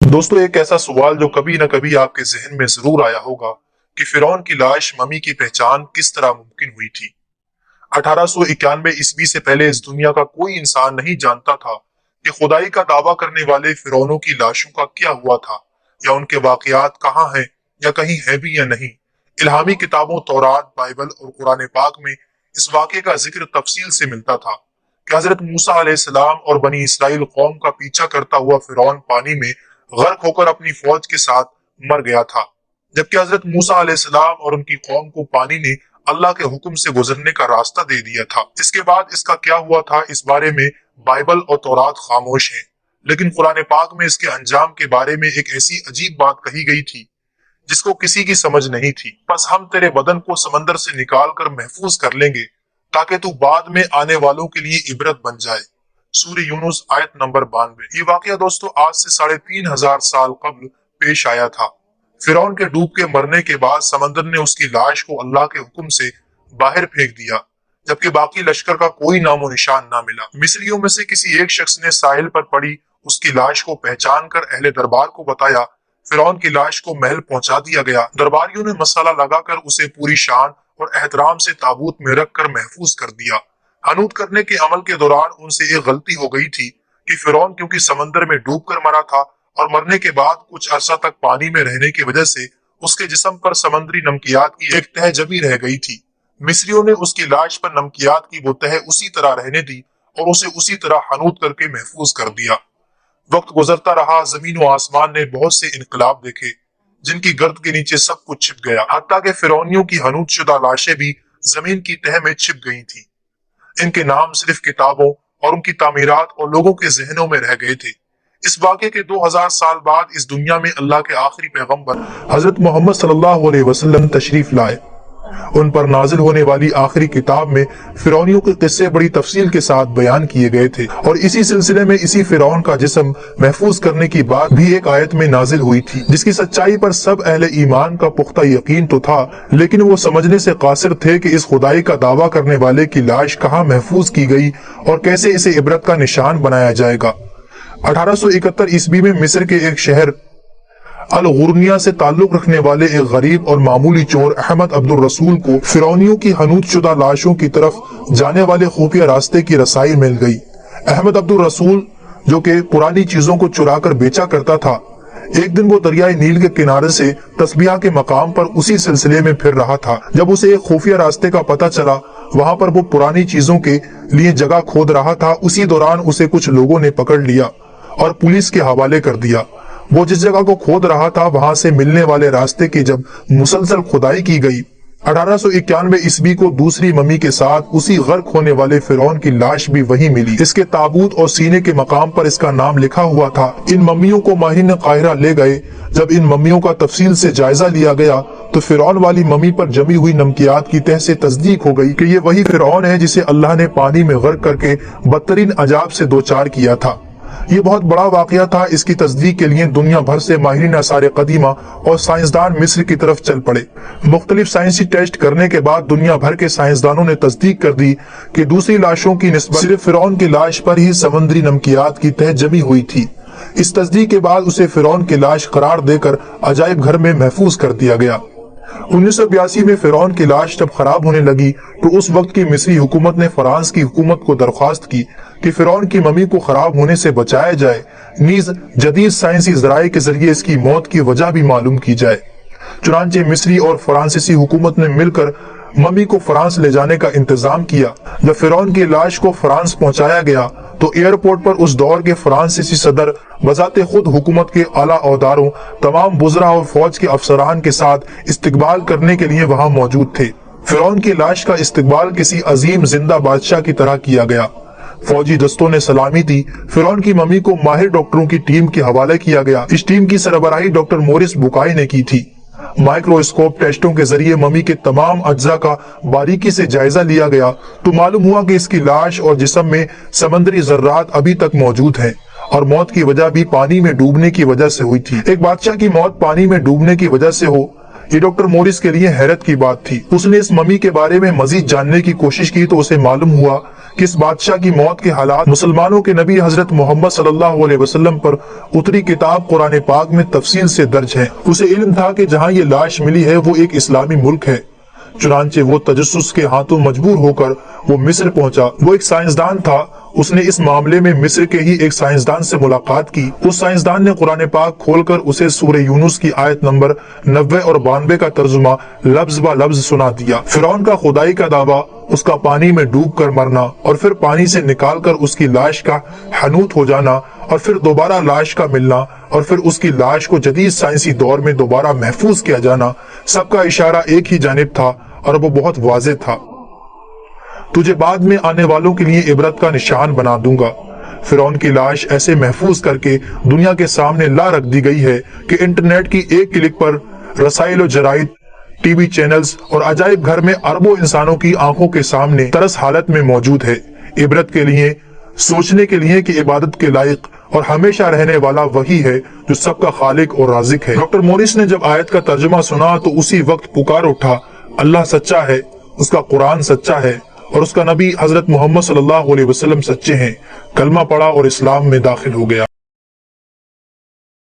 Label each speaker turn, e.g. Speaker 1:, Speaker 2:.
Speaker 1: दोस्तों, एक ऐसा सवाल जो कभी न कभी आपके जहन में जरूर आया होगा कि फिरौन की लाश ममी की पहचान किस तरह मुमकिन हुई थी। 1891 ईस्वी से पहले इस दुनिया का कोई इंसान नहीं जानता था कि खुदाई का दावा करने वाले फिरौनों की लाशों का क्या हुआ था, या उनके वाकयात कहाँ हैं, या कहीं है भी या नहीं। इल्हामी किताबों तौरात, बाइबल और कुरान पाक में इस वाक़े का जिक्र तफसील से मिलता था कि हजरत मूसा अलैहिस्सलाम और बनी इसराइल कौम का पीछा करता हुआ फिरौन पानी में गर्क होकर अपनी फौज के साथ मर गया था, जबकि हजरत मूसा अलैहिस्सलाम और उनकी कौम को पानी ने अल्लाह के हुक्म से गुजरने का रास्ता दे दिया था। इसके बाद इसका क्या हुआ था, इस बारे में बाइबल और तौरात खामोश है, लेकिन कुरान पाक में इसके अंजाम के बारे में एक ऐसी अजीब बात कही गई थी जिसको किसी की समझ नहीं थी। बस हम तेरे बदन को समंदर से निकाल कर महफूज कर लेंगे ताकि तू बाद में आने वालों के लिए इबरत बन जाए। सूरह यूनुस आयत नंबर 92। ये वाकया दोस्तों आज से 3500 साल कब्ल पेश आया था। फिरौन के डूब के मरने के बाद समंदर ने उसकी लाश को अल्लाह के हुक्म से बाहर फेंक दिया, जबकि बाकी लश्कर का कोई नामो निशान ना मिला। मिस्रियों में से किसी एक शख्स ने साहिल पर पड़ी उसकी लाश को पहचान कर अहले दरबार को बताया। फिरौन की लाश को महल पहुंचा दिया गया। दरबारियों ने मसाला लगाकर उसे पूरी शान और एहतराम से ताबूत में रख कर महफूज कर दिया। हनूत करने के अमल के दौरान उनसे एक गलती हो गई थी कि फिरौन क्योंकि समंदर में डूब कर मरा था और मरने के बाद कुछ अरसा तक पानी में रहने की वजह से उसके जिस्म पर समंदरी नमकियात की एक तह जमी रह गई थी। मिस्रियों ने उसकी लाश पर नमकियात की वो तह उसी तरह रहने दी और उसे उसी तरह हनूत करके महफूज कर दिया। वक्त गुजरता रहा, जमीन व आसमान ने बहुत से इनकलाब देखे जिनकी गर्द के नीचे सब कुछ छिप गया, हत्ता के फिरौनियों की हनूत शुदा लाशें भी जमीन की तह में छिप गई थी। इनके नाम सिर्फ किताबों और उनकी तामीरात और लोगों के जहनों में रह गए थे। इस वाक़े के 2000 साल बाद इस दुनिया में अल्लाह के आखिरी पैगंबर हजरत मोहम्मद सल्लल्लाहु अलैहि वसल्लम तशरीफ लाए। उन पर नाजिल होने वाली आखिरी किताब में फिरौनियों के किस्से बड़ी तफसील के साथ बयान किए गए थे, और इसी सिलसिले में इसी फिरौन का जिस्म महफूज करने की बात भी एक आयत में नाजिल हुई थी, जिसकी सच्चाई पर सब अहले ईमान का पुख्ता यकीन तो था, लेकिन वो समझने से कासिर थे कि इस खुदाई का दावा करने वाले की लाश कहाँ महफूज की गई और कैसे इसे इबरत का निशान बनाया जाएगा। 1871 ईस्वी में मिस्र के एक शहर अल-गुर्निया से ताल्लुक रखने वाले एक गरीब और मामूली चोर अहमद अब्दुल रसूल को फिरौनियों की हनूत शुदा लाशों की तरफ जाने वाले खुफिया रास्ते की रसाई मिल गई। अहमद अब्दुल रसूल, जो कि पुरानी चीजों को चुरा कर बेचा करता था, एक दिन वो दरियाई नील के किनारे से तस्बिया के मकाम पर उसी सिलसिले में फिर रहा था। जब उसे एक खुफिया रास्ते का पता चला, वहाँ पर वो पुरानी चीजों के लिए जगह खोद रहा था। उसी दौरान उसे कुछ लोगों ने पकड़ लिया और पुलिस के हवाले कर दिया। वो जिस जगह को खोद रहा था वहां से मिलने वाले रास्ते की जब मुसलसल खुदाई की गई, 1891 ईस्वी को दूसरी मम्मी के साथ उसी गर्क होने वाले फिरौन की लाश भी वहीं मिली। इसके ताबूत और सीने के मकाम पर इसका नाम लिखा हुआ था। इन मम्मियों को माहिर काहिरा ले गए। जब इन मम्मियों का तफसील से जायजा लिया गया तो फिरौन वाली मम्मी पर जमी हुई नमकियात की तह से तस्दीक हो गई कि ये वही फिरौन है जिसे अल्लाह ने पानी में गर्क करके बदतरीन अजाब से दो चार किया था। ये बहुत बड़ा वाकया था। इसकी तस्दीक के लिए दुनिया भर से माहिरीन आसार कदीमा और साइंसदान मिस्र की तरफ चल पड़े। मुख्तलिफ साइंसी टेस्ट करने के बाद दुनिया भर के साइंसदानों ने तस्दीक कर दी कि दूसरी लाशों की निस्बत सिर्फ फिरौन की लाश पर ही समंदरी नमकियात की तह जमी हुई थी। इस तस्दीक के बाद उसे फिरौन की लाश करार देकर अजायब घर में महफूज कर दिया गया। 1982 में फिरौन की लाश जब खराब होने लगी तो उस वक्त की मिस्री हुकूमत ने फ्रांस की हुकूमत को दरख्वास्त की कि फिरौन की मम्मी को खराब होने से बचाया जाए, नीज जदीद साइंसी जराये के जरिए इसकी मौत की वजह भी मालूम की जाए। चुनांचे मिस्री और फ्रांसीसी हुकूमत ने मिलकर मम्मी को फ्रांस ले जाने का इंतजाम किया। जब फिरौन की लाश को फ्रांस पहुंचाया गया तो एयरपोर्ट पर उस दौर के फ्रांसीसी सदर बजाते खुद हुकूमत के आला औदारों, तमाम बुजरा और फौज के अफसरान के साथ इस्तकबाल करने के लिए वहां मौजूद थे। फिरौन की लाश का इस्तकबाल किसी अजीम जिंदा बादशाह की तरह किया गया। फौजी दस्तों ने सलामी दी। फिरौन की मम्मी को माहिर डॉक्टरों की टीम के हवाले किया गया। इस टीम की सरबराही डॉक्टर मोरिस बुकाई ने की थी। माइक्रोस्कोप टेस्टों के जरिए मम्मी के तमाम अज्जा का बारीकी से जायजा लिया गया तो मालूम हुआ कि इसकी लाश और जिस्म में समंदरी जर्रात अभी तक मौजूद हैं और मौत की वजह भी पानी में डूबने की वजह से हुई थी। एक बादशाह की मौत पानी में डूबने की वजह से हो, ये डॉक्टर मोरिस के लिए हैरत की बात थी। उसने इस मम्मी के बारे में मजीद जानने की कोशिश की तो उसे मालूम हुआ کہ اس بادشاہ کی موت کے حالات مسلمانوں کے نبی حضرت محمد صلی اللہ علیہ وسلم پر اتری کتاب قرآن پاک میں تفصیل سے درج ہیں۔ اسے علم تھا کہ جہاں یہ لاش ملی ہے وہ ایک اسلامی ملک ہے، چنانچہ وہ تجسس کے ہاتھوں مجبور ہو کر وہ مصر پہنچا۔ وہ ایک سائنسدان تھا، اس نے اس معاملے میں مصر کے ہی ایک سائنسدان سے ملاقات کی۔ اس سائنسدان نے قرآن پاک کھول کر اسے سورہ یونس کی آیت نمبر 90 اور 92 کا ترجمہ لفظ با لفظ سنا دیا۔ فرعون کا خدائی کا دعویٰ، اس کا پانی میں ڈوب کر مرنا اور پھر پانی سے نکال کر اس کی لاش کا حنوط ہو جانا اور پھر دوبارہ لاش کا ملنا اور پھر اس کی لاش کو جدید سائنسی دور میں دوبارہ محفوظ کیا جانا، سب کا اشارہ ایک ہی جانب تھا اور وہ بہت واضح تھا۔ تجھے بعد میں آنے والوں کے لیے عبرت کا نشان بنا دوں گا۔ فرعون کی لاش ایسے محفوظ کر کے دنیا کے سامنے لا رکھ دی گئی ہے کہ انٹرنیٹ کی ایک کلک پر رسائل و جرائد، ٹی وی چینلز اور عجائب گھر میں اربوں انسانوں کی آنکھوں کے سامنے ترس حالت میں موجود ہے، عبرت کے لیے، سوچنے کے لیے کہ عبادت کے لائق اور ہمیشہ رہنے والا وہی ہے جو سب کا خالق اور رازق ہے۔ ڈاکٹر مورس نے جب آیت کا ترجمہ سنا تو اسی وقت پکار اٹھا، اللہ سچا ہے، اس کا قرآن سچا ہے اور اس کا نبی حضرت محمد صلی اللہ علیہ وسلم سچے ہیں۔ کلمہ پڑھا اور اسلام میں داخل ہو گیا۔